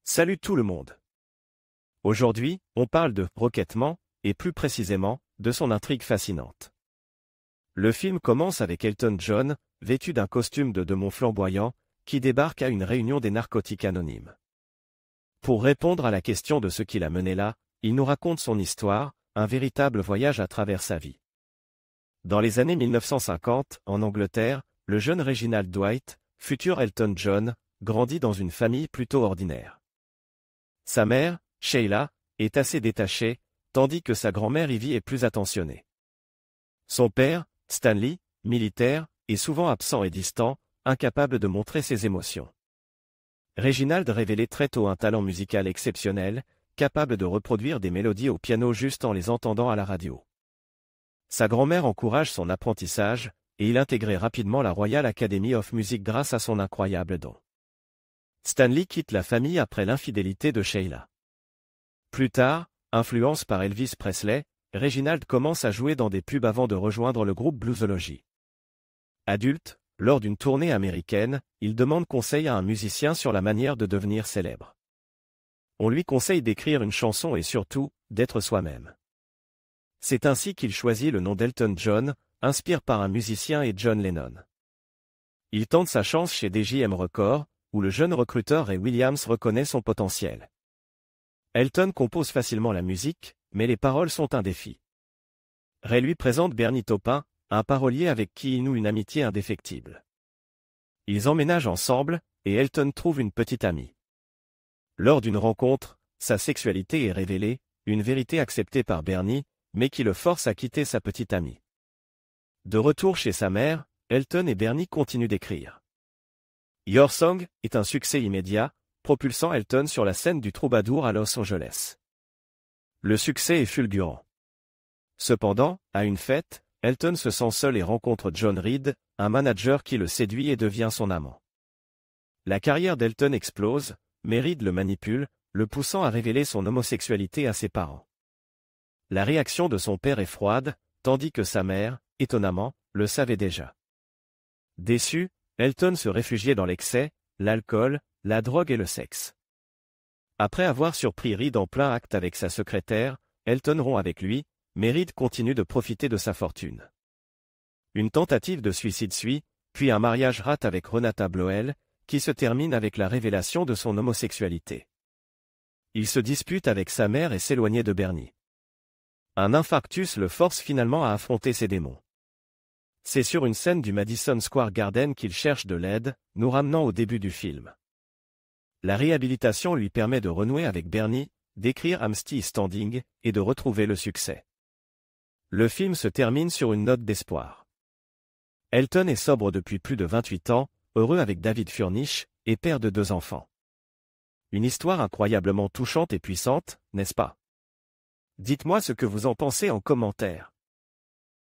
Salut tout le monde. Aujourd'hui, on parle de Rocketman, et plus précisément, de son intrigue fascinante. Le film commence avec Elton John, vêtu d'un costume de démon flamboyant, qui débarque à une réunion des narcotiques anonymes. Pour répondre à la question de ce qui l'a mené là, il nous raconte son histoire, un véritable voyage à travers sa vie. Dans les années 1950, en Angleterre, le jeune Reginald Dwight, futur Elton John, grandit dans une famille plutôt ordinaire. Sa mère, Sheila, est assez détachée, tandis que sa grand-mère Ivy est plus attentionnée. Son père, Stanley, militaire, est souvent absent et distant, incapable de montrer ses émotions. Reginald révélait très tôt un talent musical exceptionnel, capable de reproduire des mélodies au piano juste en les entendant à la radio. Sa grand-mère encourage son apprentissage, et il intégrait rapidement la Royal Academy of Music grâce à son incroyable don. Stanley quitte la famille après l'infidélité de Sheila. Plus tard, influencé par Elvis Presley, Reginald commence à jouer dans des pubs avant de rejoindre le groupe Bluesology. Adulte, lors d'une tournée américaine, il demande conseil à un musicien sur la manière de devenir célèbre. On lui conseille d'écrire une chanson et surtout, d'être soi-même. C'est ainsi qu'il choisit le nom d'Elton John, inspiré par un musicien et John Lennon. Il tente sa chance chez DJM Records, où le jeune recruteur Ray Williams reconnaît son potentiel. Elton compose facilement la musique, mais les paroles sont un défi. Ray lui présente Bernie Taupin, un parolier avec qui il noue une amitié indéfectible. Ils emménagent ensemble, et Elton trouve une petite amie. Lors d'une rencontre, sa sexualité est révélée, une vérité acceptée par Bernie, mais qui le force à quitter sa petite amie. De retour chez sa mère, Elton et Bernie continuent d'écrire. Your Song est un succès immédiat, propulsant Elton sur la scène du Troubadour à Los Angeles. Le succès est fulgurant. Cependant, à une fête, Elton se sent seul et rencontre John Reid, un manager qui le séduit et devient son amant. La carrière d'Elton explose, mais Reid le manipule, le poussant à révéler son homosexualité à ses parents. La réaction de son père est froide, tandis que sa mère, étonnamment, le savait déjà. Déçu, Elton se réfugiait dans l'excès, l'alcool, la drogue et le sexe. Après avoir surpris Reid en plein acte avec sa secrétaire, Elton rompt avec lui, mais Reid continue de profiter de sa fortune. Une tentative de suicide suit, puis un mariage rate avec Renata Bloel, qui se termine avec la révélation de son homosexualité. Il se dispute avec sa mère et s'éloigne de Bernie. Un infarctus le force finalement à affronter ses démons. C'est sur une scène du Madison Square Garden qu'il cherche de l'aide, nous ramenant au début du film. La réhabilitation lui permet de renouer avec Bernie, d'écrire I'm Still Standing, et de retrouver le succès. Le film se termine sur une note d'espoir. Elton est sobre depuis plus de 28 ans, heureux avec David Furnish, et père de 2 enfants. Une histoire incroyablement touchante et puissante, n'est-ce pas? Dites-moi ce que vous en pensez en commentaire.